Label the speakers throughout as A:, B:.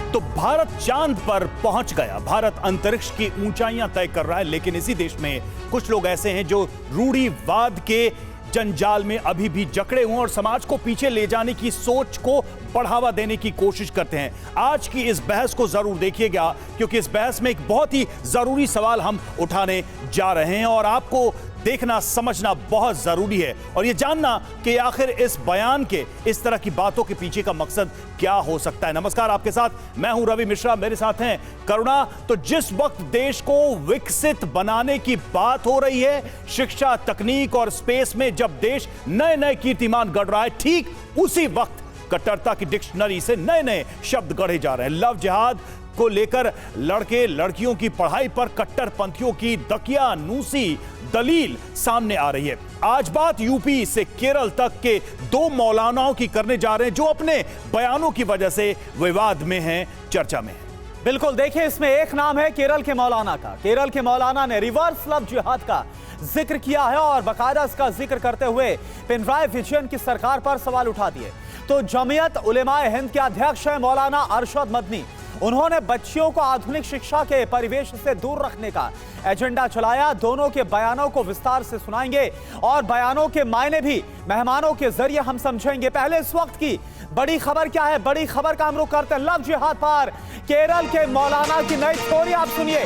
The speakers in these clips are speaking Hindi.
A: तो भारत चांद पर पहुंच गया। भारत अंतरिक्ष की ऊंचाइयां तय कर रहा है, लेकिन इसी देश में कुछ लोग ऐसे हैं जो रूढ़िवाद के जंजाल में अभी भी जकड़े हुए और समाज को पीछे ले जाने की सोच को बढ़ावा देने की कोशिश करते हैं। आज की इस बहस को जरूर देखिएगा, क्योंकि इस बहस में एक बहुत ही जरूरी सवाल हम उठाने जा रहे हैं और आपको देखना समझना बहुत जरूरी है और यह जानना कि आखिर इस बयान के, इस तरह की बातों के पीछे का मकसद क्या हो सकता है। नमस्कार, आपके साथ मैं हूं रवि मिश्रा, मेरे साथ हैं करुणा। तो जिस वक्त देश को विकसित बनाने की बात हो रही है, शिक्षा, तकनीक और स्पेस में जब देश नए नए कीर्तिमान गढ़ रहा है, ठीक उसी वक्त कट्टरता की डिक्शनरी से नए नए शब्द गढ़े जा रहे हैं। लव जिहाद को लेकर लड़के लड़कियों की पढ़ाई पर कट्टरपंथियों की दकियानूसी दलील सामने आ रही है। आज बात यूपी से केरल तक के दो मौलानाओं की करने जा रहे हैं जो अपने बयानों की वजह से विवाद में हैं, चर्चा में हैं।
B: बिल्कुल, देखिए इसमें एक नाम है केरल के मौलाना का। केरल के मौलाना ने रिवर्स लव जिहाद का जिक्र किया है और बाकायदा इसका जिक्र करते हुए पिनराई विजयन की सरकार पर सवाल उठा दिए। तो जमीयत उलेमाए हिंद के अध्यक्ष है मौलाना अरशद मदनी। उन्होंने बच्चियों को आधुनिक शिक्षा के परिवेश से दूर रखने का एजेंडा चलाया। दोनों के बयानों को विस्तार से सुनाएंगे और बयानों के मायने भी मेहमानों के जरिए हम समझेंगे। पहले इस वक्त की बड़ी खबर क्या है, बड़ी खबर का हम रुख करते हैं लव जिहाद पर। केरल के मौलाना की नई स्टोरी आप सुनिए।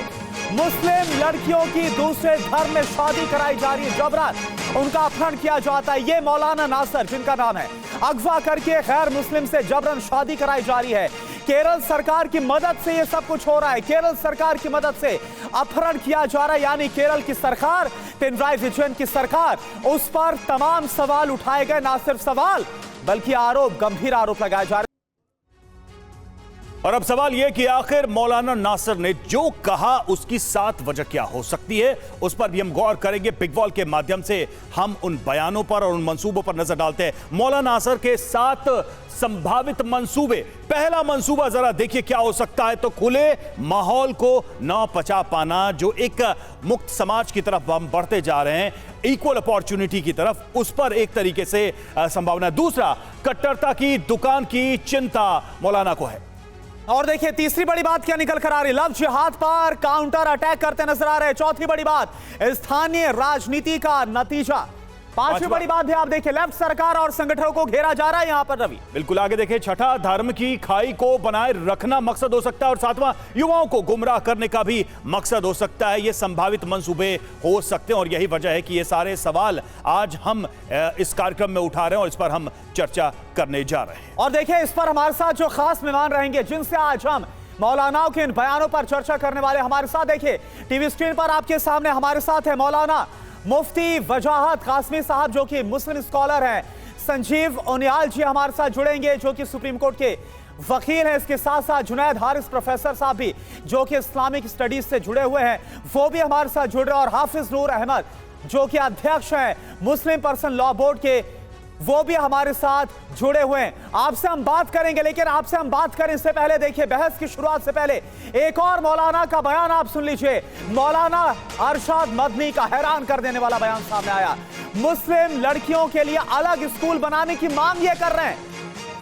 B: मुस्लिम लड़कियों की दूसरे धर्म में शादी कराई जा रही है, जबरन उनका अपहरण किया जाता है। ये मौलाना नासर, जिनका नाम है, अगवा करके गैर मुस्लिम से जबरन शादी कराई जा रही है। केरल सरकार की मदद से ये सब कुछ हो रहा है। केरल सरकार की मदद से अपहरण किया जा रहा है, यानी केरल की सरकार, पिनराई विजयन की सरकार, उस पर तमाम सवाल उठाए गए। ना सिर्फ सवाल बल्कि आरोप, गंभीर आरोप लगाए जा रहे हैं।
A: और अब सवाल यह कि आखिर मौलाना नासर ने जो कहा उसकी 7 वजह क्या हो सकती है, उस पर भी हम गौर करेंगे। बिग वॉल के माध्यम से हम उन बयानों पर और उन मंसूबों पर नजर डालते हैं। मौलाना नासर के 7 संभावित मंसूबे। पहला मंसूबा जरा देखिए क्या हो सकता है। तो खुले माहौल को न पचा पाना, जो एक मुक्त समाज की तरफ हम बढ़ते जा रहे हैं, इक्वल अपॉर्चुनिटी की तरफ, उस पर एक तरीके से संभावना। दूसरा, कट्टरता की दुकान की चिंता मौलाना को है।
B: और देखिए तीसरी बड़ी बात क्या निकल कर आ रही, लव जिहाद पर काउंटर अटैक करते नजर आ रहे हैं। चौथी बड़ी बात, स्थानीय राजनीति का नतीजा। पांचवी बड़ी बात भी आप देखिए, लेफ्ट सरकार और संगठनों को घेरा जा रहा है यहां पर रवि।
A: बिल्कुल, आगे देखिए, छठा, धर्म की खाई को बनाए रखना मकसद हो सकता है और सातवां, युवाओं को गुमराह करने का भी मकसद हो सकता है। ये संभावित मंसूबे हो सकते हैं और यही वजह है कि ये सारे सवाल आज हम इस कार्यक्रम में उठा रहे हैं और इस पर हम चर्चा करने जा रहे हैं।
B: और देखिए इस पर हमारे साथ जो खास मेहमान रहेंगे, जिनसे आज हम मौलानाओं के इन बयानों पर चर्चा करने वाले, हमारे साथ देखिए टीवी स्क्रीन पर आपके सामने हमारे साथ है मौलाना मुफ्ती वजाहत कासमी साहब, जो कि मुस्लिम स्कॉलर हैं। संजीव उनियाल जी हमारे साथ जुड़ेंगे, जो कि सुप्रीम कोर्ट के वकील हैं। इसके साथ साथ जुनैद हारिस प्रोफेसर साहब भी, जो कि इस्लामिक स्टडीज से जुड़े हुए हैं, वो भी हमारे साथ जुड़ रहे हैं। और हाफिज नूर अहमद, जो कि अध्यक्ष हैं मुस्लिम पर्सन लॉ बोर्ड के, वो भी हमारे साथ जुड़े हुए हैं। आपसे हम बात करेंगे, लेकिन आपसे हम बात करें इससे पहले देखिए, बहस की शुरुआत से पहले एक और मौलाना का बयान आप सुन लीजिए। मौलाना अरशद मदनी का हैरान कर देने वाला बयान सामने आया। मुस्लिम लड़कियों के लिए अलग स्कूल बनाने की मांग ये कर रहे हैं।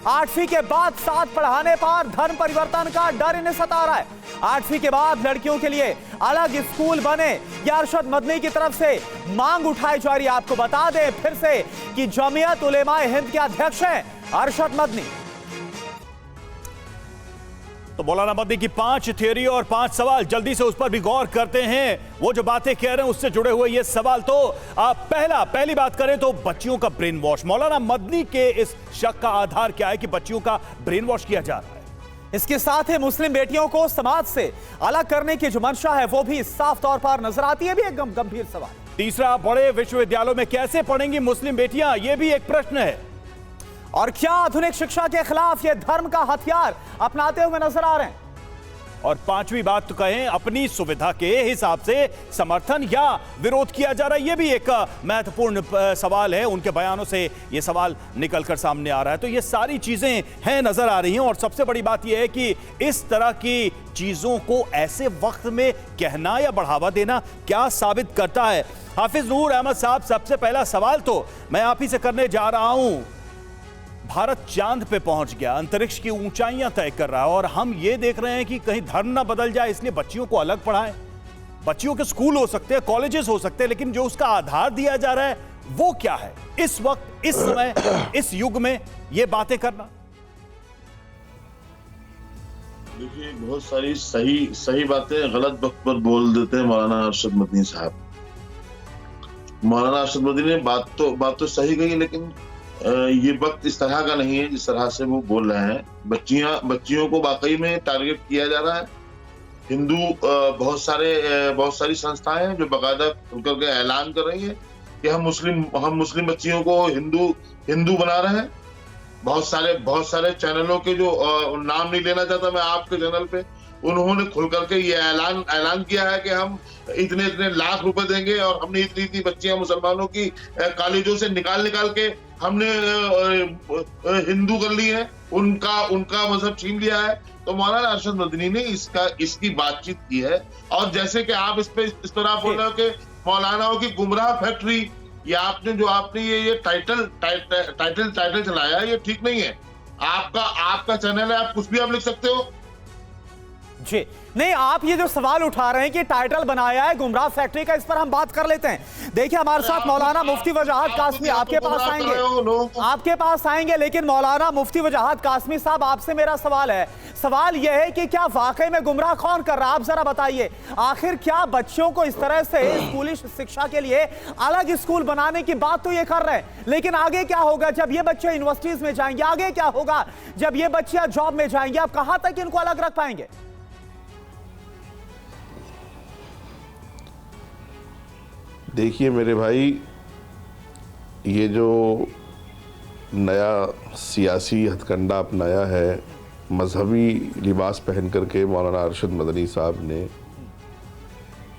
B: 8वीं के बाद 7 पढ़ाने पर धर्म परिवर्तन का डर इन्हें सता रहा है। 8वीं के बाद लड़कियों के लिए अलग स्कूल बने, यह अरशद मदनी की तरफ से मांग उठाई जा रही है। आपको बता दें फिर से कि जमीयत उलेमाए हिंद के अध्यक्ष हैं अरशद मदनी।
A: तो मौलाना मदनी की 5 थ्योरी और 5 सवाल, जल्दी से उस पर भी गौर करते हैं। वो जो बातें कह रहे हैं उससे जुड़े हुए ये सवाल। तो पहली बात करें तो बच्चियों का ब्रेन वॉश। मौलाना मदनी के इस शक का आधार क्या है कि बच्चियों का ब्रेन वॉश किया जा रहा है?
B: इसके साथ ही मुस्लिम बेटियों को समाज से अलग करने की जो मंशा है वो भी साफ तौर पर नजर आती है, भी एक गंभीर सवाल।
A: तीसरा, बड़े विश्वविद्यालयों में कैसे पढ़ेंगी मुस्लिम बेटियां, यह भी एक प्रश्न है।
B: और क्या आधुनिक शिक्षा के खिलाफ ये धर्म का हथियार अपनाते हुए नजर आ रहे हैं?
A: और 5वीं बात तो कहें, अपनी सुविधा के हिसाब से समर्थन या विरोध किया जा रहा है, यह भी एक महत्वपूर्ण सवाल है। उनके बयानों से यह सवाल निकलकर सामने आ रहा है। तो ये सारी चीजें हैं, नजर आ रही हैं। और सबसे बड़ी बात यह है कि इस तरह की चीजों को ऐसे वक्त में कहना या बढ़ावा देना क्या साबित करता है? हाफिज नूर अहमद साहब, सबसे पहला सवाल तो मैं आप ही से करने जा रहा हूं। भारत चांद पे पहुंच गया, अंतरिक्ष की ऊंचाइयां तय कर रहा है और हम ये देख रहे हैं कि कहीं धर्म ना बदल जाए, इसलिए बच्चियों को अलग पढ़ाएं। बच्चियों के स्कूल हो सकते हैं, कॉलेजेस हो सकते हैं, लेकिन जो उसका आधार दिया जा रहा है वो क्या है इस वक्त, इस समय, इस युग में ये बातें करना?
C: देखिए, बहुत सारी सही बातें गलत वक्त पर बोल देते हैं मौलाना अरशद मदनी साहब। मौलाना अरशद मदनी ने बात तो सही कही, लेकिन ये वक्त इस तरह का नहीं है जिस तरह से वो बोल रहे हैं। बच्चियों को वाकई में टारगेट किया जा रहा है। हिंदू बहुत सारी संस्थाएं हैं जो बाकायदा खुलकर के ऐलान कर रही हैं कि हम मुस्लिम बच्चियों को हिंदू बना रहे हैं। बहुत सारे चैनलों के जो नाम नहीं लेना चाहता मैं आपके चैनल पे, उन्होंने खुल करके ये ऐलान किया है कि हम इतने लाख रुपए देंगे और हमने इतनी बच्चियां मुसलमानों की कॉलेजों से निकाल के हमने हिंदू कर ली है, उनका मजहब छीन लिया है। तो मौलाना अरशद मदनी ने इसकी बातचीत की है। और जैसे कि आप इस तरह बोल रहे हो कि मौलानाओं की गुमराह फैक्ट्री, ये आपने ये टाइटल चलाया, ये ठीक नहीं है। आपका चैनल है, आप कुछ भी आप लिख सकते हो
B: जी। नहीं, आप ये जो सवाल उठा रहे हैं कि टाइटल बनाया है गुमराह फैक्ट्री का, इस पर हम बात कर लेते हैं। देखिए, हमारे साथ मौलाना मुफ्ती वजाहत कासमी आपके पास आएंगे, लेकिन मौलाना मुफ्ती वजाहत कासमी साहब, आपसे मेरा सवाल यह है कि क्या वाकई में गुमराह कौन कर रहा है? आप जरा बताइए, आखिर क्या बच्चों को इस तरह से स्कूली शिक्षा के लिए अलग स्कूल बनाने की बात तो ये कर रहे हैं, लेकिन आगे क्या होगा जब ये बच्चे यूनिवर्सिटीज में जाएंगे? आगे क्या होगा जब ये बच्चियां जॉब में जाएंगे? आप कहां तक इनको अलग रख पाएंगे?
D: देखिए मेरे भाई, ये जो नया सियासी हथकंडा अपनाया है, मजहबी लिबास पहन करके मौलाना अरशद मदनी साहब ने,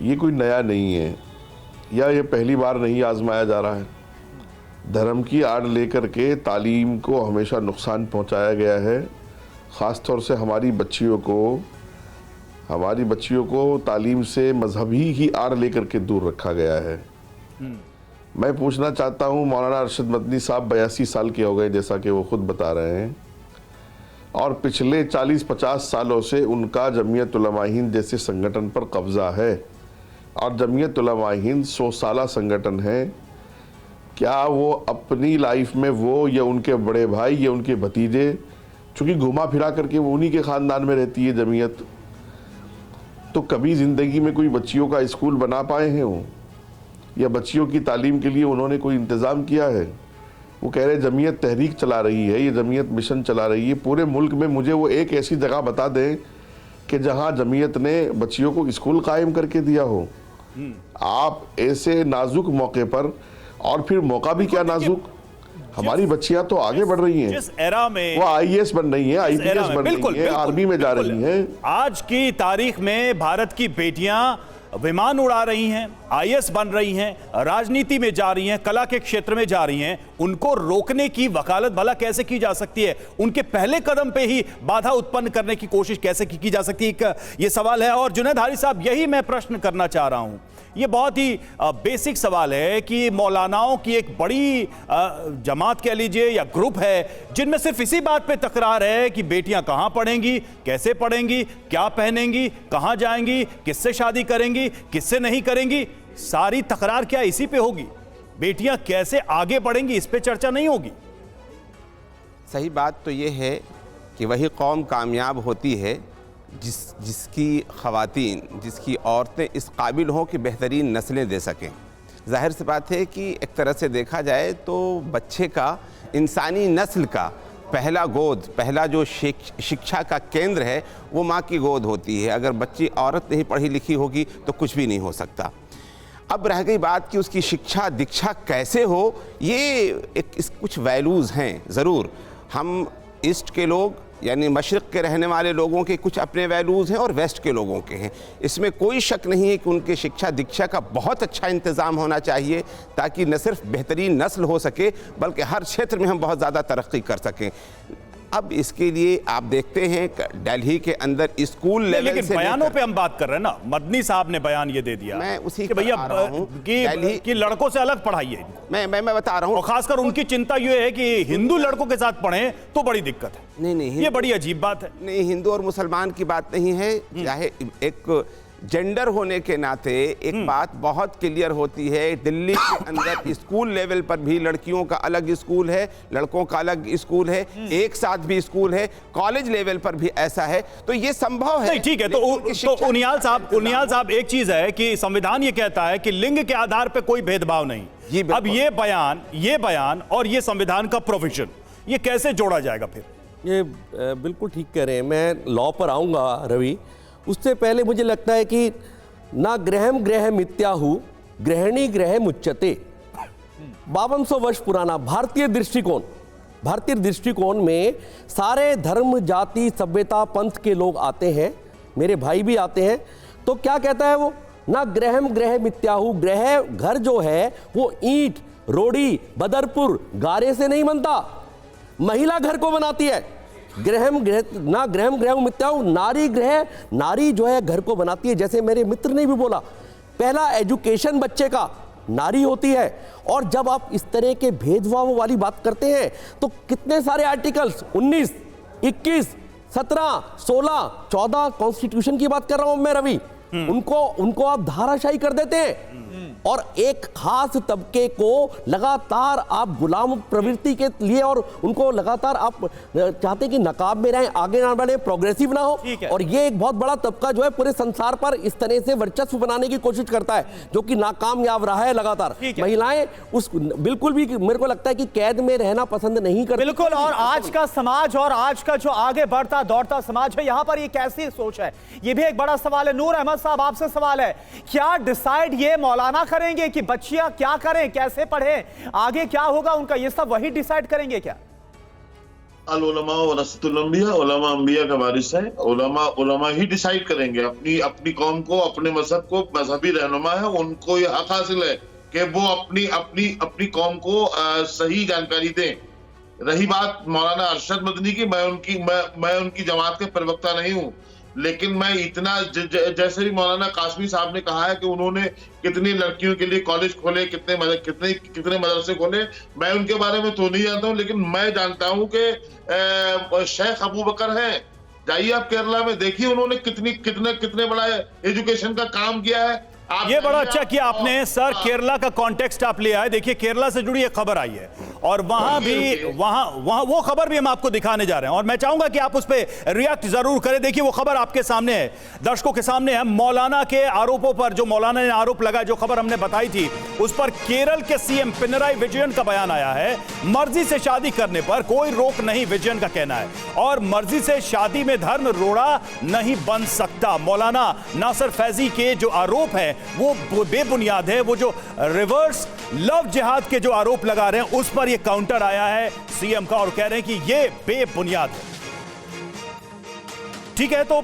D: ये कोई नया नहीं है या ये पहली बार नहीं आजमाया जा रहा है। धर्म की आड़ लेकर के तालीम को हमेशा नुकसान पहुंचाया गया है। ख़ास तौर से हमारी बच्चियों को तालीम से मजहबी ही आड़ लेकर के दूर रखा गया है। मैं पूछना चाहता हूँ, मौलाना अरशद मदनी साहब 82 साल के हो गए, जैसा कि वो खुद बता रहे हैं, और पिछले 40-50 सालों से उनका जमीयत उलमा हिंद जैसे संगठन पर कब्जा है, और जमीयत उलमा हिंद 100 साला संगठन है। क्या वो अपनी लाइफ में, वो या उनके बड़े भाई या उनके भतीजे, चूँकि घुमा फिरा करके वो उन्हीं के ख़ानदान में रहती है जमीयत, तो कभी ज़िंदगी में कोई बच्चियों का स्कूल बना पाए हैं वो, या बच्चियों की तालीम के लिए उन्होंने कोई इंतज़ाम किया है? वो कह रहे जमीयत तहरीक चला रही है, ये जमीयत मिशन चला रही है। पूरे मुल्क में मुझे वो एक ऐसी जगह बता दें कि जहां जमीयत ने बच्चियों को स्कूल कायम करके दिया हो। आप ऐसे नाजुक मौके पर, और फिर मौका भी क्या नाजुक, हमारी बच्चियां तो आगे बढ़ रही हैं,
A: जिस एरा में
D: वो आईएएस बन रही हैं, आईपीएस बन रही हैं, आर्मी में जा रही हैं।
A: आज की तारीख में भारत की बेटियां विमान उड़ा रही हैं, आईएएस बन रही हैं, राजनीति में जा रही हैं, कला के क्षेत्र में जा रही हैं। उनको रोकने की वकालत भला कैसे की जा सकती है? उनके पहले कदम पे ही बाधा उत्पन्न करने की कोशिश कैसे की जा सकती है? ये सवाल है। और जुनैद हारी साहब, यही मैं प्रश्न करना चाह रहा हूं। ये बहुत ही बेसिक सवाल है कि मौलानाओं की एक बड़ी जमात कह लीजिए या ग्रुप है, जिनमें सिर्फ इसी बात पे तकरार है कि बेटियां कहां पढ़ेंगी, कैसे पढ़ेंगी, क्या पहनेंगी, कहां जाएंगी, किससे शादी करेंगी, किससे नहीं करेंगी। सारी तकरार क्या इसी पे होगी? बेटियां कैसे आगे बढ़ेंगी, इस पे चर्चा नहीं होगी?
E: सही बात तो ये है कि वही कौम कामयाब होती है जिसकी ख़वातीन, जिसकी औरतें इस काबिल हों कि बेहतरीन नस्लें दे सकें। ज़ाहिर सी बात है कि एक तरह से देखा जाए तो बच्चे का, इंसानी नस्ल का पहला गोद, पहला जो शिक्षा का केंद्र है वो माँ की गोद होती है। अगर बच्ची औरत नहीं पढ़ी लिखी होगी तो कुछ भी नहीं हो सकता। अब रह गई बात कि उसकी शिक्षा दीक्षा कैसे हो, ये कुछ वैल्यूज़ हैं। ज़रूर हम ईस्ट के लोग यानी मशरिक़ के रहने वाले लोगों के कुछ अपने वैल्यूज़ हैं और वेस्ट के लोगों के हैं। इसमें कोई शक नहीं है कि उनके शिक्षा दीक्षा का बहुत अच्छा इंतज़ाम होना चाहिए, ताकि न सिर्फ बेहतरीन नस्ल हो सके बल्कि हर क्षेत्र में हम बहुत ज़्यादा तरक्की कर सकें। अब इसके लिए आप देखते हैं दिल्ली के अंदर स्कूल लेवल
A: लेकिन
E: से
A: बयानों पे हम बात कर रहे हैं ना, मदनी साहब ने बयान ये दे दिया
E: मैं उसी
A: कि
E: पर
A: भैया
E: आ रहा हूं।
A: कि लड़कों से अलग पढ़ाइए इनको।
E: मैं बता रहा हूँ,
A: और खासकर उनकी चिंता ये है कि हिंदू लड़कों के साथ पढ़ें तो बड़ी दिक्कत है।
E: नहीं
A: ये बड़ी अजीब बात है।
E: नहीं, हिंदू और मुसलमान की बात नहीं है, चाहे एक जेंडर होने के नाते एक बात बहुत क्लियर होती है, दिल्ली के अंदर स्कूल लेवल पर भी लड़कियों का अलग स्कूल है, लड़कों का अलग स्कूल है, एक साथ भी स्कूल है, कॉलेज लेवल पर भी ऐसा है, तो ये संभव है।
A: नहीं ठीक है, तो उनियाल साहब एक चीज है कि संविधान ये कहता है कि लिंग के आधार पर कोई भेदभाव नहीं। अब ये बयान और ये संविधान का प्रोविजन, ये कैसे जोड़ा जाएगा फिर?
F: ये बिल्कुल ठीक कह रहे हैं। मैं लॉ पर आऊँगा रवि, उससे पहले मुझे लगता है कि ना ग्रह मिथ्याहु ग्रहणी ग्रह मुच्यते, 5200 वर्ष पुराना भारतीय दृष्टिकोण में सारे धर्म जाति सभ्यता पंथ के लोग आते हैं, मेरे भाई भी आते हैं। तो क्या कहता है वो, ना ग्रह मिथ्याहु, ग्रह घर जो है वो ईंट रोड़ी बदरपुर गारे से नहीं बनता, महिला घर को बनाती है। ना ग्रह मिथ्याहु, नारी जो है घर को बनाती है। जैसे मेरे मित्र ने भी बोला, पहला एजुकेशन बच्चे का नारी होती है। और जब आप इस तरह के भेदभाव वाली बात करते हैं तो कितने सारे आर्टिकल्स 19, 21, 17, 16, 14 कॉन्स्टिट्यूशन की बात कर रहा हूं मैं रवि, उनको आप धाराशाही कर देते हैं और एक खास तबके को लगातार आप गुलाम प्रवृत्ति के लिए, और उनको लगातार आप चाहते कि नकाब में रहें, आगे ना बढ़े, प्रोग्रेसिव ना हो। और ये एक बहुत बड़ा तबका जो है पूरे संसार पर इस तरह से वर्चस्व बनाने की कोशिश करता है, जो कि नाकामयाब रहा है लगातार। महिलाएं उस बिल्कुल भी मेरे को लगता है कि कैद में रहना पसंद नहीं करती।
B: बिल्कुल। और आज का समाज और आज का जो आगे बढ़ता दौड़ता समाज है, यहां पर ये कैसी सोच है, ये भी एक बड़ा सवाल है। नूर अहमद साहब, आपसे सवाल है, क्या डिसाइड ये मौलाना करेंगे कि बच्चियां क्या करें, कैसे पढ़ें, आगे क्या होगा उनका, ये सब वही डिसाइड करेंगे क्या?
C: अल उलमा वरसतुल अंबिया, उलमा अंबिया का वारिस है। उलमा ही डिसाइड करेंगे अपनी कौम को, अपने मजहब को, मजहबी रहनुमा है, उनको ये हक हासिल है कि वो अपनी कौम को सही जानकारी दें। रही बात मौलाना अरशद मदनी की, मैं उनकी जमात के प्रवक्ता नहीं हूँ, लेकिन मैं इतना जैसे ही मौलाना कासमी साहब ने कहा है कि उन्होंने कितनी लड़कियों के लिए कॉलेज खोले, कितने मदरसे खोले, मैं उनके बारे में तो नहीं जानता हूं, लेकिन मैं जानता हूं कि शेख अबू बकर हैं। जाइए आप केरला में, देखिए उन्होंने कितने बड़ा एजुकेशन का काम किया है।
A: ये बड़ा अच्छा किया आपने सर, केरला का कॉन्टेक्स्ट आप ले आए। देखिए केरला से जुड़ी एक खबर आई है और वहां वो खबर भी हम आपको दिखाने जा रहे हैं और मैं चाहूंगा कि आप उस पर रिएक्ट जरूर करें। देखिए वो खबर आपके सामने है, दर्शकों के सामने है। मौलाना के आरोपों पर, जो मौलाना ने आरोप लगाया, जो खबर हमने बताई थी, उस पर केरल के सीएम पिनराई विजयन का बयान आया है। मर्जी से शादी करने पर कोई रोक नहीं, विजयन का कहना है, और मर्जी से शादी में धर्म रोड़ा नहीं बन सकता। मौलाना नासिर फैजी के जो आरोप है वो बेबुनियाद है। वो जो रिवर्स लव जिहाद के जो आरोप लगा रहे हैं उस पर ये काउंटर आया है सीएम का और कह रहे हैं कि ये बेबुनियाद है। ठीक है, तो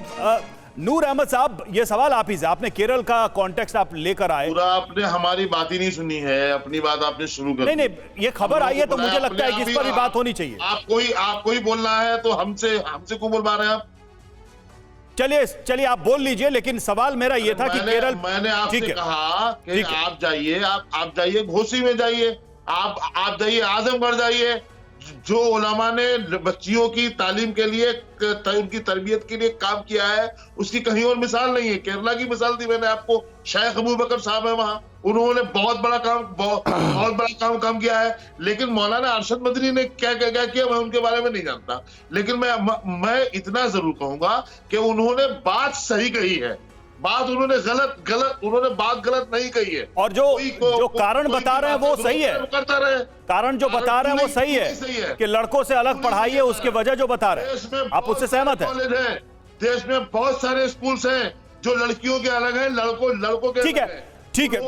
A: नूर अहमद साहब, ये सवाल आप ही से, आपने केरल का कॉन्टेक्स्ट आप लेकर आए।
C: पूरा आपने हमारी बात ही नहीं सुनी है, अपनी बात आपने शुरू कर दी।
A: नहीं, ये खबर आई है तो मुझे लगता है कि इस पर भी बात होनी चाहिए।
C: आपको ही बोलना है तो हमसे क्यों बोलवा रहे हैं आप?
A: चलिए आप बोल लीजिए, लेकिन सवाल मेरा ये था कि केरल,
C: मैंने आपसे कहा कि आप जाइए घोसी में जाइए, आप जाइए आजमगढ़ जाइए, जो उलमा ने बच्चियों की तालीम के लिए, उनकी तरबियत के लिए काम किया है, उसकी कहीं और मिसाल नहीं है। केरला की मिसाल दी मैंने आपको, शेख अबू बकर साहब है वहां, उन्होंने बहुत बड़ा काम किया है। लेकिन मौलाना अरशद मदनी ने क्या किया मैं उनके बारे में नहीं जानता, लेकिन मैं इतना जरूर कहूंगा कि उन्होंने बात सही कही है, उन्होंने बात गलत नहीं कही है।
A: और जो कारण बता रहे हैं वो सही है, कारण जो बता रहे हैं वो सही है कि लड़कों से अलग पढ़ाई है, उसकी वजह जो बता रहे हैं, आप उससे सहमत हैं?
C: देश में बहुत सारे स्कूल्स हैं जो लड़कियों के अलग हैं, लड़कों के
A: ठीक है,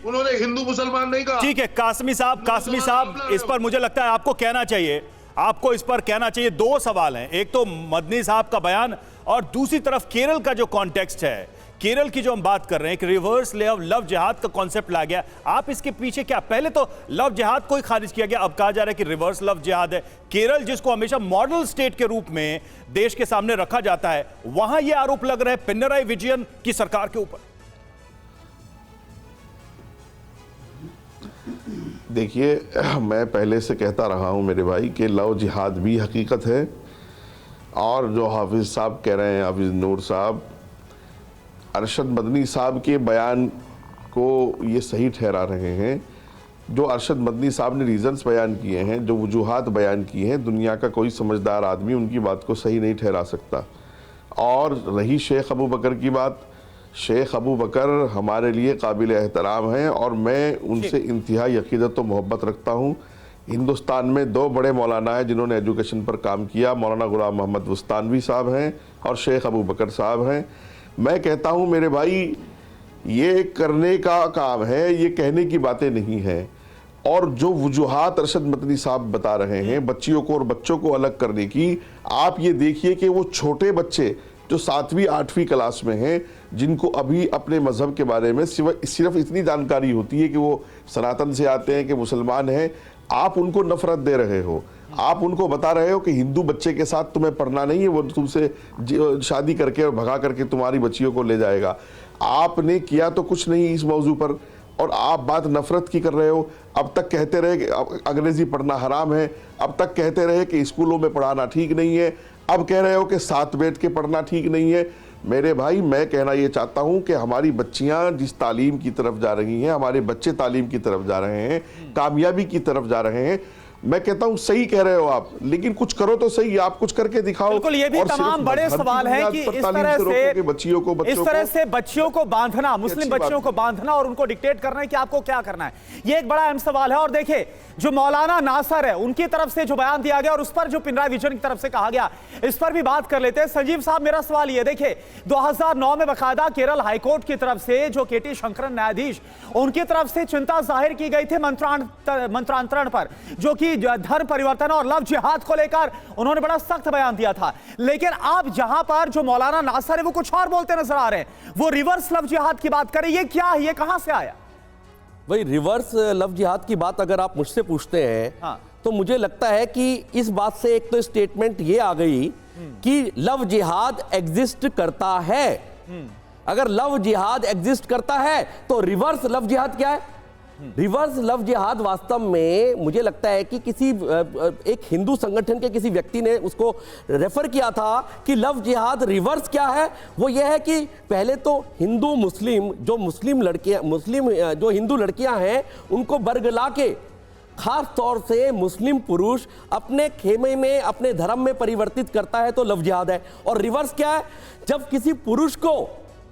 C: उन्होंने हिंदू मुसलमान नहीं कहा।
A: ठीक है, कासमी साहब इस पर मुझे लगता है आपको कहना चाहिए, आपको इस पर कहना चाहिए। दो सवाल हैं, एक तो मदनी साहब का बयान और दूसरी तरफ केरल का जो कॉन्टेक्स्ट है। केरल की जो हम बात कर रहे हैं कि रिवर्स लव जिहाद का कॉन्सेप्ट ला गया, आप इसके पीछे क्या, पहले तो लव जिहाद को ही खारिज किया गया, अब कहा जा रहा है कि रिवर्स लव जिहाद है। केरल जिसको हमेशा मॉडल स्टेट के रूप में देश के सामने रखा जाता है, वहां यह आरोप लग रहा है पिनराई विजयन की सरकार के ऊपर।
D: देखिए, मैं पहले से कहता रहा हूं मेरे भाई कि लव जिहाद भी हकीकत है, और जो हाफिज साहब कह रहे हैं, हाफिज नूर साहब, अरशद मदनी साहब के बयान को ये सही ठहरा रहे हैं। जो अरशद मदनी साहब ने रीजंस बयान किए हैं, जो वजूहात बयान किए हैं, दुनिया का कोई समझदार आदमी उनकी बात को सही नहीं ठहरा सकता। और रही शेख अबू बकर की बात, शेख अबू बकर हमारे लिए काबिल एहतराम हैं और मैं उनसे इंतहाई अकीदत और मोहब्बत रखता हूँ। हिंदुस्तान में दो बड़े मौलाना हैं जिन्होंने एजुकेशन पर काम किया, मौलाना गुलाम मोहम्मद वस्तानवी साहब हैं और शेख अबू बकर साहब हैं। मैं कहता हूँ मेरे भाई, ये करने का काम है, ये कहने की बातें नहीं हैं। और जो वजूहात अरशद मदनी साहब बता रहे हैं बच्चियों को और बच्चों को अलग करने की, आप ये देखिए कि वो छोटे बच्चे जो 7वीं 8वीं क्लास में हैं, जिनको अभी अपने मज़हब के बारे में सिर्फ इतनी जानकारी होती है कि वो सनातन से आते हैं, कि मुसलमान हैं, आप उनको नफरत दे रहे हो। आप उनको बता रहे हो कि हिंदू बच्चे के साथ तुम्हें पढ़ना नहीं है, वो तुमसे शादी करके और भगा करके तुम्हारी बच्चियों को ले जाएगा। आपने किया तो कुछ नहीं इस मौजू पर, और आप बात नफरत की कर रहे हो। अब तक कहते रहे कि अंग्रेजी पढ़ना हराम है, अब तक कहते रहे कि स्कूलों में पढ़ाना ठीक नहीं है, अब कह रहे हो कि साथ बैठ के पढ़ना ठीक नहीं है। मेरे भाई, मैं कहना ये चाहता हूं कि हमारी बच्चियां जिस तालीम की तरफ जा रही हैं, हमारे बच्चे तालीम की तरफ जा रहे हैं, कामयाबी की तरफ जा रहे हैं, मैं कहता हूं सही कह रहे हो आप, लेकिन कुछ करो तो सही, आप कुछ करके दिखाओ।
B: बिल्कुल, ये भी तमाम बड़े सवाल हैं कि इस तरह से बच्चियों को बांधना, मुस्लिम बच्चियों को बांधना और उनको डिक्टेट करना है कि आपको क्या करना है, ये एक बड़ा अहम सवाल है। और देखिए, जो मौलाना नासर है उनकी तरफ से जो बयान दिया गया और उस पर जो पिनराई विजयन की तरफ से कहा गया, इस पर भी बात कर लेते हैं। संजीव साहब, मेरा सवाल ये, देखिए 2009 में बकायदा केरल हाईकोर्ट की तरफ से जो केटी शंकरन न्यायाधीश, उनकी तरफ से चिंता जाहिर की गई थी मंत्रांतरण पर, जो कि धर्म परिवर्तन और लव जिहाद को लेकर उन्होंने बड़ा सख्त बयान दिया था। लेकिन अब जहां पर जो मौलाना नासर है वो कुछ और बोलते नजर आ रहे हैं, वो रिवर्स लव जिहाद की बात करें, ये क्या है, ये कहां से आया?
F: भाई, रिवर्स लव जिहाद की बात अगर आप मुझसे पूछते हैं तो मुझे लगता है कि इस बात से एक तो स्टेटमेंट ये आ गई कि लव जिहाद एग्जिस्ट करता है। अगर लव जिहाद एग्जिस्ट करता है तो रिवर्स लव जिहाद क्या है? रिवर्स लव जिहाद वास्तव में मुझे लगता है कि किसी एक हिंदू संगठन के किसी व्यक्ति ने उसको रेफर किया था कि लव जिहाद रिवर्स क्या है। वो ये है कि पहले तो हिंदू मुस्लिम जो हिंदू लड़कियां हैं उनको बरगला के, खास तौर से मुस्लिम पुरुष अपने खेमे में, अपने धर्म में परिवर्तित करता है तो लव जिहाद है। और रिवर्स क्या है? जब किसी पुरुष को,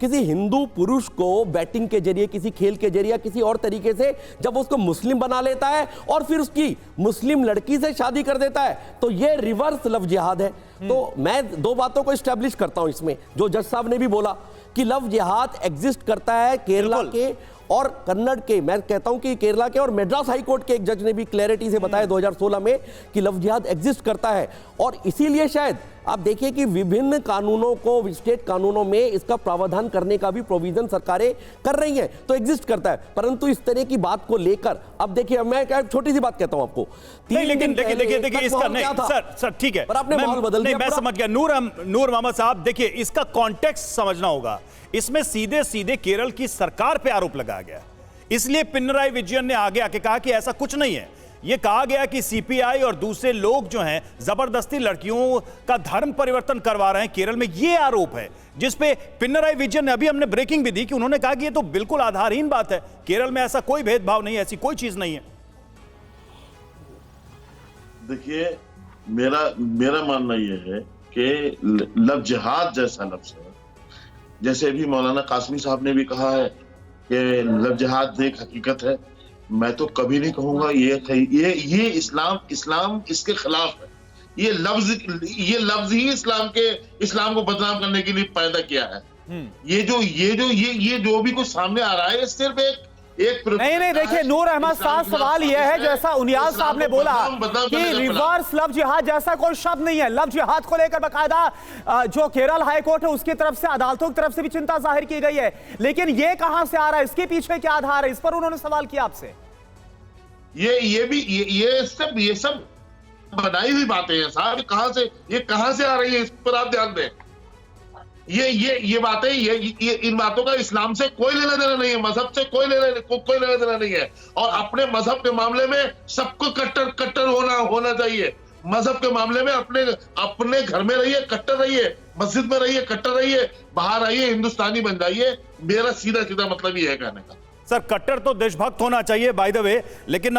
F: किसी हिंदू पुरुष को बैटिंग के जरिए, किसी खेल के जरिए, किसी और तरीके से जब उसको मुस्लिम बना लेता है और फिर उसकी मुस्लिम लड़की से शादी कर देता है तो ये रिवर्स लव जिहाद है। तो मैं दो बातों को एस्टैब्लिश करता हूं इसमें, जो जज साहब ने भी बोला कि लव जिहाद एग्जिस्ट करता है केरला के और कन्नड़ के, मैं कहता हूं कि केरला के और मद्रास हाई कोर्ट के एक जज ने भी क्लैरिटी से बताया 2016 में कि लव जिहाद एग्जिस्ट करता है। और इसीलिए शायद आप देखिए कि विभिन्न कानूनों को, स्टेट कानूनों में इसका प्रावधान करने का भी प्रोविजन सरकारें कर रही हैं, तो एग्जिस्ट करता है। परंतु इस तरह की बात को लेकर अब देखिए, मैं क्या छोटी सी बात कहता हूं आपको,
A: लेकिन देखिए इसका नहीं सर ठीक है,
F: पर आपने माहौल बदल दिया।
A: मैं समझ गया। नूर मोहम्मद साहब, देखिए इसका कॉन्टेक्स्ट समझना होगा। इसमें सीधे सीधे केरल की सरकार पे आरोप लगाया गया, इसलिए पिनराई विजयन ने आगे आके कहा कि ऐसा कुछ नहीं है। यह कहा गया कि सीपीआई और दूसरे लोग जो हैं जबरदस्ती लड़कियों का धर्म परिवर्तन करवा रहे हैं केरल में, यह आरोप है, जिस पे पिनराई विजयन ने, अभी हमने ब्रेकिंग भी दी कि उन्होंने कहा कि यह तो बिल्कुल आधारहीन बात है, केरल में ऐसा कोई भेदभाव नहीं है, ऐसी कोई चीज नहीं है।
C: देखिए, मेरा मानना यह है कि लव जिहाद जैसा लफ्ज है, जैसे अभी मौलाना कासमी साहब ने भी कहा है कि लव जिहाद एक हकीकत है, मैं तो कभी नहीं कहूंगा ये इस्लाम इसके खिलाफ है। ये लफ्ज ही इस्लाम को बदनाम करने के लिए पैदा किया है। ये जो भी कुछ सामने आ रहा है, सिर्फ
B: नहीं देखिए नूर अहमद साहब, सवाल यह है जैसा उनियाल साहब ने बोला कि रिवर्स लव जिहाद जैसा कोई शब्द नहीं है। लव जिहाद को लेकर बाकायदा जो केरल हाई कोर्ट है उसकी तरफ से, अदालतों की तरफ से भी चिंता जाहिर की गई है, लेकिन ये कहां से आ रहा है, इसके पीछे क्या आधार है, इस पर उन्होंने सवाल किया आपसे।
C: ये सब बनाई हुई बातें हैं साहब, कहां से आ रही है, इस पर आप ध्यान दें। ये बातें, ये इन बातों का इस्लाम से कोई लेना देना नहीं है, मजहब से कोई लेना देना नहीं है। और अपने मजहब के मामले में सबको कट्टर होना चाहिए। मजहब के मामले में अपने घर में रहिए, कट्टर रहिए, मस्जिद में रहिए, कट्टर रहिए, बाहर आइए, हिंदुस्तानी बन जाइए। मेरा सीधा मतलब ये है कहने का।
A: सर कट्टर तो देशभक्त होना चाहिए बाय द वे, लेकिन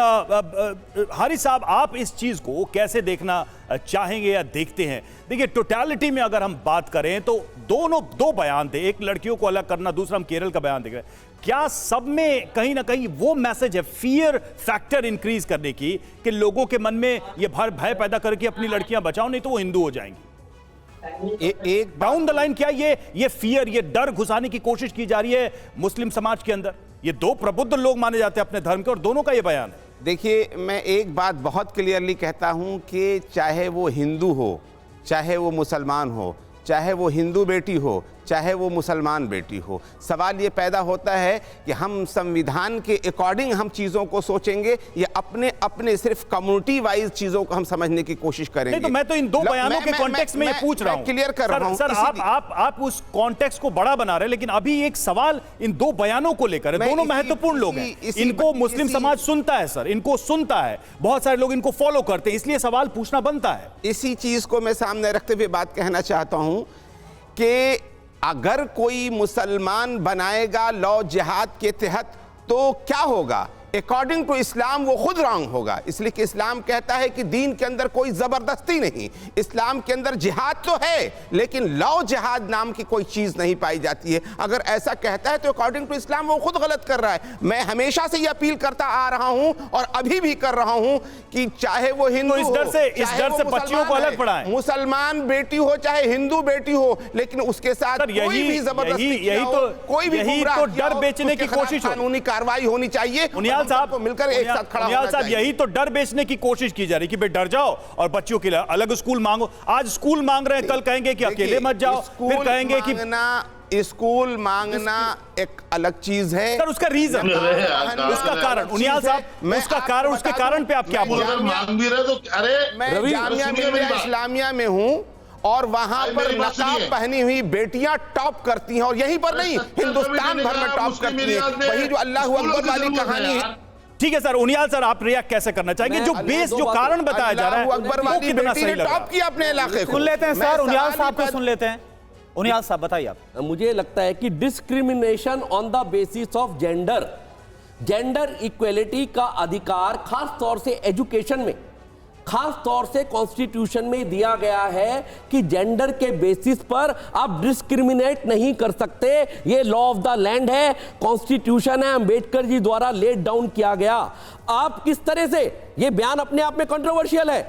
A: हारिस साहब आप इस चीज को कैसे देखना चाहेंगे या देखते हैं? देखिए टोटलिटी में अगर हम बात करें तो दो बयान थे, एक लड़कियों को अलग करना, दूसरा हम केरल का बयान देख रहे हैं। क्या सब में कहीं ना कहीं वो मैसेज है फियर फैक्टर इंक्रीज करने की, कि लोगों के मन में ये भय पैदा करके अपनी लड़कियां बचाओ नहीं तो वो हिंदू हो जाएंगी? एक डाउन द लाइन क्या ये फियर, ये डर घुसाने की कोशिश की जा रही है मुस्लिम समाज के अंदर? ये दो प्रबुद्ध लोग माने जाते हैं अपने धर्म के और दोनों का ये बयान है।
E: देखिए मैं एक बात बहुत क्लियरली कहता हूं कि चाहे वो हिंदू हो, चाहे वो मुसलमान हो, चाहे वो हिंदू बेटी हो, चाहे वो मुसलमान बेटी हो, सवाल ये पैदा होता है कि हम संविधान के अकॉर्डिंग हम चीज़ों को सोचेंगे या अपने सिर्फ कम्युनिटी वाइज चीज़ों को हम समझने की कोशिश करेंगे।
A: नहीं तो मैं तो इन दो बयानों के कॉन्टेक्स्ट में ये पूछ रहा हूं,
E: क्लियर कर रहा हूं।
A: सर आप उस कॉन्टेक्स्ट को बड़ा बना रहे हैं, लेकिन अभी एक सवाल इन दो बयानों को लेकर है। दोनों महत्वपूर्ण लोग हैं, इनको मुस्लिम समाज सुनता है सर, इनको सुनता है, बहुत सारे लोग इनको फॉलो करते हैं, इसलिए सवाल पूछना बनता है।
E: इसी चीज को मैं सामने रखते हुए बात कहना चाहता हूं कि अगर कोई मुसलमान बनाएगा लॉ जिहाद के तहत तो क्या होगा? अकॉर्डिंग टू इस्लाम वो खुद रॉन्ग होगा, इसलिए कि इस्लाम कहता है कि दीन के अंदर कोई जबरदस्ती नहीं, इस्लाम के अंदर जिहाद तो है लेकिन लॉ जिहाद नाम की कोई चीज नहीं पाई जाती है। अगर ऐसा कहता है तो अकॉर्डिंग टू इस्लाम वो खुद गलत कर रहा है। मैं हमेशा से ये अपील करता आ रहा हूं और अभी भी कर रहा हूं कि चाहे वो हिंदू
A: तो इस डर से बच्चियों को अलग पढ़ाएं,
E: मुसलमान बेटी हो चाहे हिंदू बेटी हो, लेकिन उसके साथ कोई भी जबरदस्ती कोई भी
A: डर बेचने की कोशिश,
E: कानूनी कार्रवाई होनी चाहिए।
A: साहब
E: को मिलकर एक साथ खड़ा होना चाहिए।
A: यही तो डर बेचने की कोशिश की जा रही कि भाई डर जाओ और बच्चियों के लिए अलग स्कूल मांगो। आज स्कूल मांग रहे हैं, कल कहेंगे कि अकेले मत जाओ, फिर कहेंगे कि
E: स्कूल मांगना एक अलग चीज है।
A: सर उसका रीजन, उसका कारण उनियाल साहब, उसके कारण पे आप क्या बोल रहे हैं?
C: मांग भी रहे तो अरे
E: मैं जामिया मिलिया इस्लामिया में हूं और वहां पर नकाब पहनी हुई बेटियां टॉप करती हैं, और यहीं पर नहीं हिंदुस्तान भर में टॉप करती हैं। वही जो अल्लाह अकबर वाली कहानी है।
A: ठीक है सर, उनियाल सर आप रिएक्ट कैसे करना चाहेंगे? जो बेस, जो कारण बताया जा रहा है
E: अकबर वाली बेटी ने टॉप किया अपने इलाके को।
B: सुन लेते हैं सर, उनियाल साहब को सुन लेते हैं। उनियाल साहब बताइए आप।
F: मुझे लगता है कि discrimination on the basis of gender equality का अधिकार खास तौर से एजुकेशन में, खास तौर से कॉन्स्टिट्यूशन में दिया गया है कि जेंडर के बेसिस पर आप डिस्क्रिमिनेट नहीं कर सकते। ये लॉ ऑफ द लैंड है, कॉन्स्टिट्यूशन है, अंबेडकर जी द्वारा लेट डाउन किया गया। आप किस तरह से, ये बयान अपने आप में कंट्रोवर्शियल है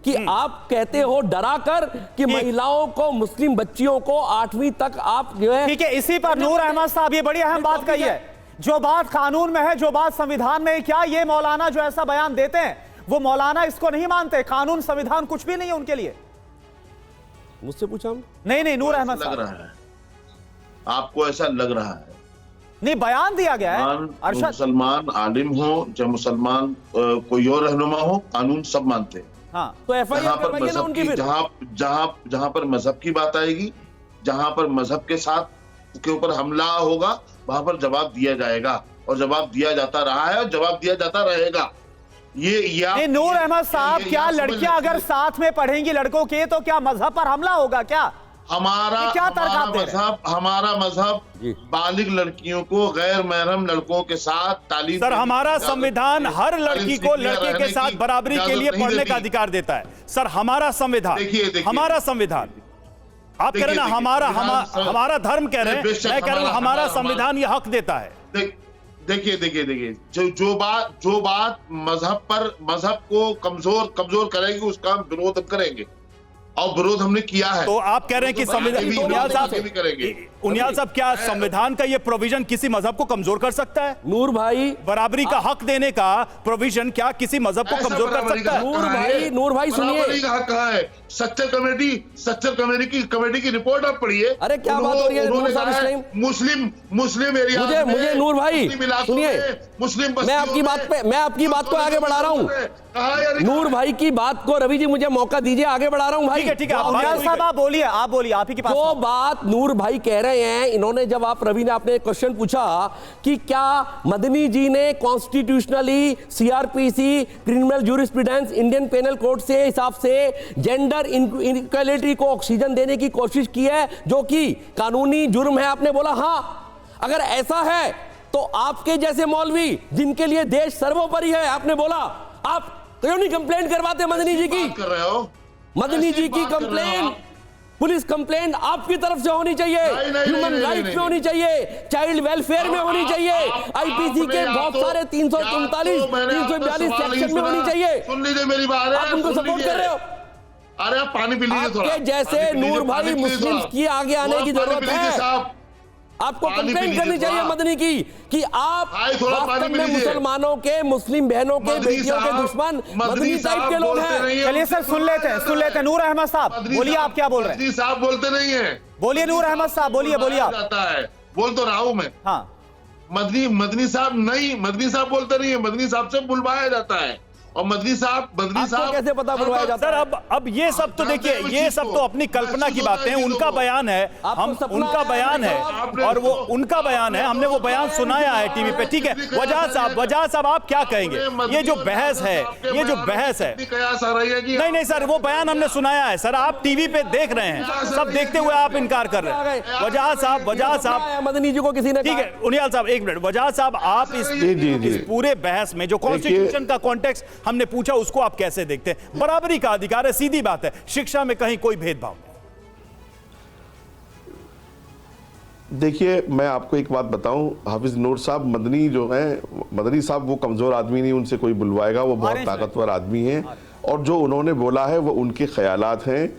F: कि आप कहते हो डरा कर कि महिलाओं को, मुस्लिम बच्चियों को 8वीं तक आप जो है।
B: ठीक है, इसी पर नूर अहमद साहब ये बड़ी अहम बात कही है, जो बात कानून में है, जो बात संविधान में है। क्या ये मौलाना जो ऐसा बयान देते हैं वो मौलाना इसको नहीं मानते? कानून संविधान कुछ भी नहीं है उनके लिए?
F: मुझसे पूछा?
B: नहीं नूर अहमद
C: लग रहा है, आपको ऐसा लग रहा है?
B: नहीं, बयान दिया गया है।
C: मुसलमान आलिम हो चाहे मुसलमान कोई और रहनुमा हो, कानून सब मानते हैं।
B: हाँ,
F: तो एफआईआर करवाइए ना उनकी फिर।
C: जहां पर मजहब की बात आएगी, जहां पर मजहब के साथ के ऊपर हमला होगा, वहां पर जवाब दिया जाएगा, और जवाब दिया जाता रहा है और जवाब दिया जाता रहेगा। ये
B: नूर अहमद साहब, क्या लड़कियां अगर साथ में पढ़ेंगी लड़कों के तो क्या मजहब पर हमला होगा? क्या
C: हमारा मजहब बालिग लड़कियों को गैर महरम लड़कों के साथ तालीम,
A: सर हमारा संविधान हर लड़की को लड़के के साथ बराबरी के लिए पढ़ने का अधिकार देता है। सर हमारा संविधान, हमारा संविधान, आप कह रहे हैं ना हमारा धर्म कह रहे हैं, मैं कह रहा हूं हमारा संविधान ये हक देता है।
C: देखिए जो बात मजहब को कमजोर करेगी उसका हम विरोध करेंगे। और विरोध हमने किया है।
A: तो आप कह रहे हैं कि संविधान, उनियाल साहब क्या संविधान का ये प्रोविजन किसी मजहब को कमजोर कर सकता है?
F: नूर भाई,
A: बराबरी का हक देने का प्रोविजन क्या किसी मजहब को कमजोर कर सकता है?
F: नूर भाई सुनिए,
C: बराबरी का हक कहाँ है? सच्चर कमेटी की रिपोर्ट आप पढ़िए।
F: अरे क्या बात हो रही है नूर साहब इस टाइम?
C: मुस्लिम एरिया
F: मुझे नूर भाई सुनिए,
C: मुस्लिम
F: मैं आपकी बात को आगे बढ़ा रहा हूँ। नूर भाई की बात को रवि जी मुझे मौका दीजिए, आगे बढ़ा रहा हूँ भाई।
A: ठीक है
B: उनियाल साहब आप बोलिए आप ही के पास।
F: जो बात नूर भाई कह रहे हैं, इन्होंने जब आप रवि ने आपने क्वेश्चन पूछा कि क्या मदनी जी ने constitutionally CrPC criminal jurisprudence Indian penal code से हिसाब से जेंडर इनइक्वालिटी को ऑक्सीजन देने की कोशिश की है जो कि कानूनी जुर्म है? आपने बोला हाँ। अगर ऐसा है तो आपके जैसे मौलवी जिनके लिए देश सर्वोपरि है, आपने बोला आप क्यों नहीं कंप्लेंट करवाते मदनी जी की?
C: कर रहे हो
F: मदनी जी की कंप्लेंट, पुलिस कंप्लेंट आपकी तरफ से होनी चाहिए, ह्यूमन राइट्स में होनी चाहिए, चाइल्ड वेलफेयर में होनी चाहिए, आईपीसी के बहुत सारे 343 342 सेक्शन में होनी चाहिए।
C: सुन लीजिए मेरी बात,
F: आप उनको सपोर्ट कर रहे हो?
C: अरे आप पानी पी लीजिए थोड़ा।
F: आपके जैसे नूर भाई मुस्लिम्स की आगे आने की जरूरत है। आपको कंप्लेंट करनी चाहिए मदनी की कि आप वास्तव में मुसलमानों के, मुस्लिम बहनों के, बेटियों के दुश्मन मदनी टाइप के लोग हैं।
B: चलिए सर सुन लेते हैं नूर अहमद साहब, बोलिए आप क्या बोल रहे हैं?
C: मदनी साहब बोलते नहीं है।
B: बोलिए नूर अहमद साहब, बोलिए आप।
C: जाता है, बोल तो रहा हूं मैं।
B: हाँ,
C: मदनी साहब बोलते नहीं है, मदनी साहब से बुलवाया जाता है। और मदनी साहब
F: कैसे पता बुलवाया जाता
A: है? सर अब ये सब तो देखिए, ये सब तो अपनी कल्पना की बातें हैं, उनका बयान है, हम उनका बयान है और वो उनका बयान है, हमने वो बयान सुनाया है टीवी पे। ठीक है, वजाहत साहब आप क्या कहेंगे? ये जो बहस है नहीं सर, वो बयान हमने सुनाया है सर, आप टीवी पे देख रहे हैं, सब देखते हुए आप इनकार कर रहे हैं। वजाहत साहब
F: मदनी जी को किसी ने,
A: ठीक है उनियाल साहब एक मिनट, वजाहत साहब आप इस पूरे बहस में जो कॉन्स्टिट्यूशन का कॉन्टेक्स्ट हमने पूछा उसको आप कैसे देखते हैं? बराबरी का अधिकार है, सीधी बात है, शिक्षा में कहीं कोई भेदभाव नहीं।
D: देखिए मैं आपको एक बात बताऊं, हाफिज नूर साहब मदनी जो है, मदनी साहब वो कमजोर आदमी नहीं, उनसे कोई बुलवाएगा, वो बहुत ताकतवर आदमी हैं और जो उन्होंने बोला है वो उनके ख्यालात हैं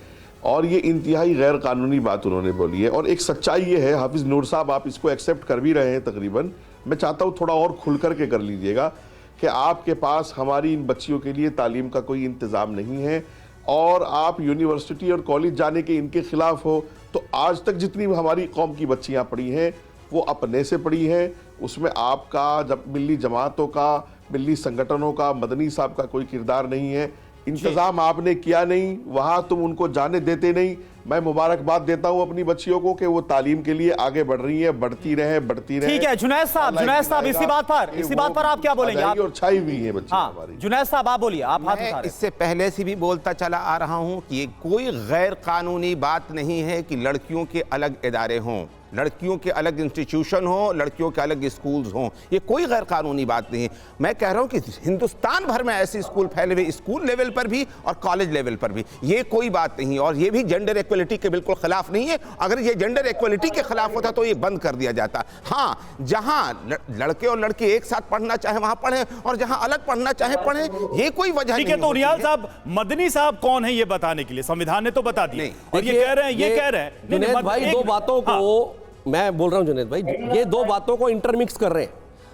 D: और ये इंतहाई गैर कानूनी बात उन्होंने बोली है। और एक सच्चाई ये है हाफिज नूर साहब, आप इसको एक्सेप्ट कर भी रहे हैं तकरीबन, मैं चाहता हूँ थोड़ा और खुल करके कर लीजिएगा कि आपके पास हमारी इन बच्चियों के लिए तालीम का कोई इंतज़ाम नहीं है और आप यूनिवर्सिटी और कॉलेज जाने के इनके खिलाफ हो। तो आज तक जितनी हमारी कौम की बच्चियां पढ़ी हैं वो अपने से पढ़ी हैं, उसमें आपका जब मिली जमातों का, मिली संगठनों का, मदनी साहब का कोई किरदार नहीं है। इंतजाम आपने किया नहीं, वहां तुम उनको जाने देते नहीं। मैं मुबारकबाद देता हूं अपनी बच्चियों को कि वो तालीम के लिए आगे बढ़ रही है, बढ़ती रहे।
B: ठीक है जुनैद साहब इसी बात पर आप क्या बोलेंगे?
D: और छाई हुई है बच्ची हमारी।
B: जुनैद साहब आप बोलिए, आप हाथ उठा रहे हैं।
E: इससे पहले से भी बोलता चला आ रहा हूं कि ये कोई गैर कानूनी बात नहीं है कि लड़कियों के अलग इदारे हों, लड़कियों के अलग इंस्टीट्यूशन हो, लड़कियों के अलग स्कूल्स हों, ये कोई गैर कानूनी बात नहीं है। मैं कह रहा हूं कि हिंदुस्तान भर में ऐसे स्कूल फैले हुए, स्कूल लेवल पर भी और कॉलेज लेवल पर भी, ये कोई बात नहीं है। और ये भी जेंडर इक्वलिटी के बिल्कुल खिलाफ नहीं है। अगर ये जेंडर इक्वलिटी के खिलाफ होता तो ये बंद कर दिया जाता। हाँ, जहां लड़के और लड़की एक साथ पढ़ना चाहे वहां पढ़ें और जहां अलग पढ़ना चाहे पढ़ें, ये कोई वजह नहीं है।
A: तो उनियाल साहब, मदनी साहब कौन है ये बताने के लिए संविधान ने तो बता दिया और ये कह रहे हैं
F: जुनैद भाई दो बातों को मैं बोल रहा हूं, जुनैद भाई ये दो बातों को इंटरमिक्स कर रहे हैं।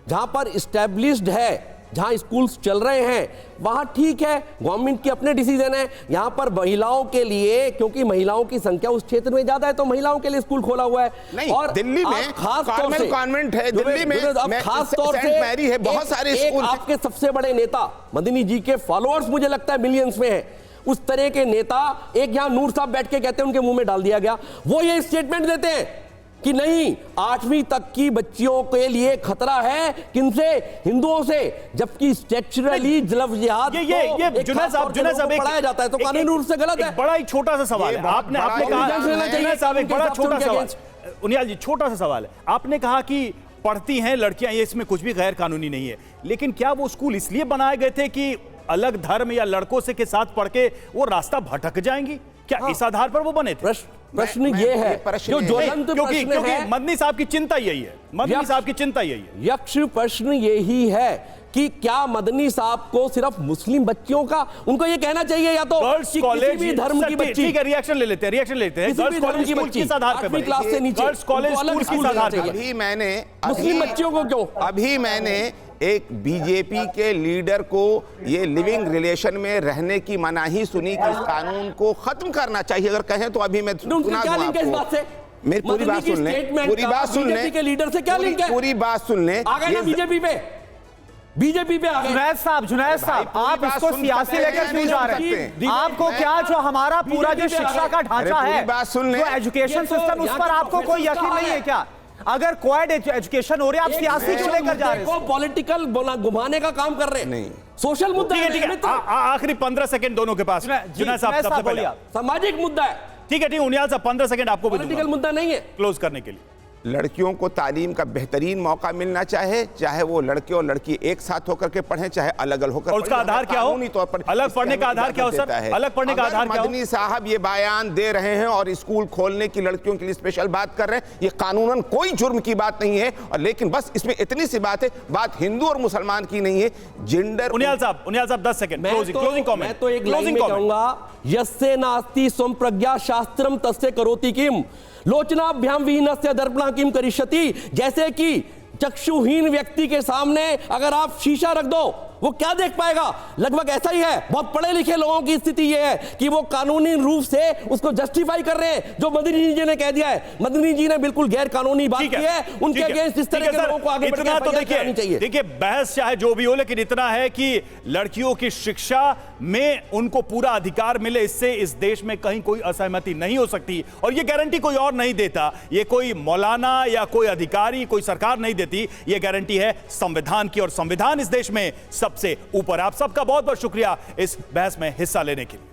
F: जहां पर इस्टेब्लिश्ड है, जहां स्कूल्स चल रहे हैं वहां ठीक है, गवर्नमेंट के अपने डिसीजन है। यहां पर महिलाओं के लिए, क्योंकि महिलाओं की संख्या उस क्षेत्र में ज्यादा है तो महिलाओं के लिए स्कूल खोला हुआ है।
E: नहीं,
F: और
E: दिल्ली में खास तौर से कॉन्वेंट है, दिल्ली में
F: खास तौर से
E: मैरी है, बहुत सारे स्कूल।
F: आपके सबसे बड़े नेता मदनी जी के फॉलोअर्स मुझे लगता है मिलियंस में है, उस तरह के नेता एक यहां नूर साहब बैठ के कहते हैं उनके मुंह में डाल दिया गया, वो ये स्टेटमेंट देते हैं कि नहीं 8वीं तक की बच्चियों के लिए खतरा है, किनसे? हिंदुओं से, जबकि स्ट्रक्चरली लफ्ज़ जिहाद
A: ये जुनैद साहब
F: पढ़ाया जाता है तो कानूनी रूप से गलत है।
A: बड़ा ही छोटा सा सवाल है, आपने कहा एक बड़ा छोटा सवाल, उनियाल जी छोटा सा सवाल है, आपने कहा कि पढ़ती हैं लड़कियां, ये इसमें कुछ भी गैर कानूनी नहीं है, लेकिन क्या वो स्कूल इसलिए बनाए गए थे कि अलग धर्म या लड़कों से के साथ पढ़ के वो रास्ता भटक जाएंगी? क्या इस आधार पर वो बने थे?
F: प्रश्न ये है, जो ज्वलंत प्रश्न है,
A: मदनी साहब की चिंता यही है, मदनी साहब की चिंता यही है,
F: यक्ष प्रश्न यही है कि क्या मदनी साहब को सिर्फ मुस्लिम बच्चियों का उनको ये कहना चाहिए या तो
A: गर्ल्स
F: कि
A: कॉलेज
F: किसी भी धर्म की बच्ची,
A: ठीक है, रिएक्शन ले लेते हैं
F: किसी भी धर्म की बच्ची
A: किस आधार पे
F: 8वीं क्लास से नीचे
A: गर्ल्स कॉलेज
F: उनको अलग
A: स्कूल
F: स्कूल
A: किस आधार
F: देना
A: पे
F: चाहिए।
E: अभी
F: मुस्लिम बच्चियों को क्यों?
E: अभी मैंने एक बीजेपी के लीडर को ये लिविंग रिलेशन में रहने की मनाही सुनी कि इस कानून को खत्म करना चाहिए, अगर कहें तो अभी मैं सुना
F: क्या
E: दूं
F: लिंक है इस
E: आपको।
F: बात से?
E: मेरी पूरी बात सुन लें, पूरी बात सुन लें,
F: बीजेपी के लीडर से क्या लिंक है?
E: पूरी बात सुन लें।
F: आ गए ना बीजेपी पे आ गए।
B: जुनैद साहब आप इसको सियासी लेकर क्यों जा रहे हैं? आपको क्या जो हमारा पूरा जो शिक्षा का ढांचा है, जो एजुकेशन सिस्टम, उस पर आपको कोई यकीन नहीं है क्या? अगर कोएड एजुकेशन हो रही है, आप सियासी क्यों लेकर जा रहे हैं?
F: पॉलिटिकल घुमाने का काम कर रहे हैं।
E: नहीं,
F: सोशल मुद्दा है,
A: ठीक है, आखिरी 15 सेकंड दोनों के पास। जुनैद साहब सबसे पहले
F: सामाजिक मुद्दा है,
A: ठीक है, उनियाल साहब 15 सेकंड आपको भी दूंगा
F: पॉलिटिकल मुद्दा नहीं है
A: क्लोज करने के लिए।
E: लड़कियों को तालीम का बेहतरीन मौका मिलना चाहे वो लड़के और लड़की एक साथ होकर के पढ़ें, चाहे अलग अलग होकर।
A: और उसका आधार क्या हो?
E: कानूनी तौर पर
A: अलग पढ़ने का आधार क्या हो सर? अलग पढ़ने का आधार क्या हो?
E: मदनी साहब ये बयान दे रहे हैं और स्कूल खोलने की लड़कियों के लिए स्पेशल बात कर रहे हैं, ये कानूनन कोई जुर्म की बात नहीं है। और लेकिन बस इसमें इतनी सी बात है, बात हिंदू और मुसलमान की नहीं है, जेंडर।
A: उनियाल साहब 10 सेकंड क्लोजिंग कमेंट।
F: मैं तो एक लाइन में कहूंगा, यस्य नास्ति स्वम प्रज्ञा शास्त्रम तस्य करोति किम लोचनाभ्याम विहीनस्य दर्पणा किम करिष्यति। जैसे कि चक्षुहीन व्यक्ति के सामने अगर आप शीशा रख दो, वो क्या देख पाएगा? लगभग ऐसा ही है। बहुत पढ़े लिखे लोगों की स्थिति यह है कि वो कानूनी रूप से उसको जस्टिफाई कर रहे हैं, जो मदनी जी ने कह दिया है। मदनी जी ने बिल्कुल गैर कानूनी बात की है, उनके अगेंस्ट इस तरह के लोगों को आगे
A: इतना तो देखिए बहस चाहे जो भी हो, लेकिन इतना है कि लड़कियों की शिक्षा में उनको पूरा अधिकार मिले, इससे इस देश में कहीं कोई असहमति नहीं हो सकती। और ये गारंटी कोई और नहीं देता, ये कोई मौलाना या कोई अधिकारी, कोई सरकार नहीं देती, ये गारंटी है संविधान की। और संविधान इस देश में सबसे ऊपर। आप सबका बहुत बहुत शुक्रिया इस बहस में हिस्सा लेने के लिए।